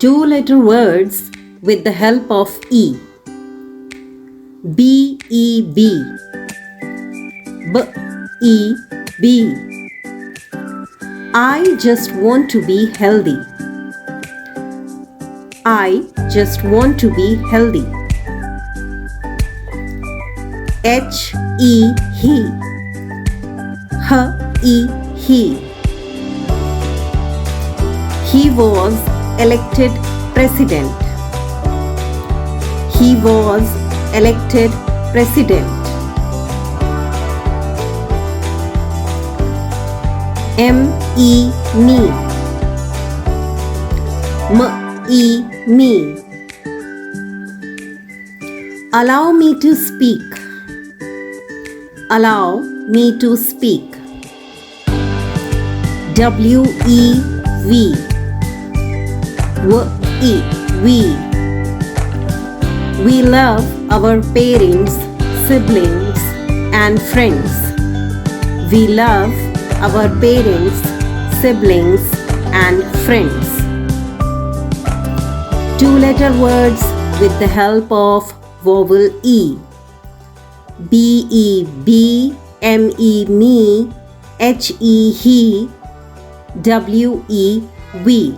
Two-letter words with the help of E. B-E-B. B-E-B. I just want to be healthy. I just want to be healthy. H-E-he. H-E-he. He was elected president. He was elected president. M-E, me. M-E, me. Allow me to speak. Allow me to speak. W-E-V. W-E, we. We love our parents, siblings, and friends. We love our parents, siblings, and friends. Two-letter words with the help of vowel E. B-E-B, M-E, me, H-E, he, W-E, we.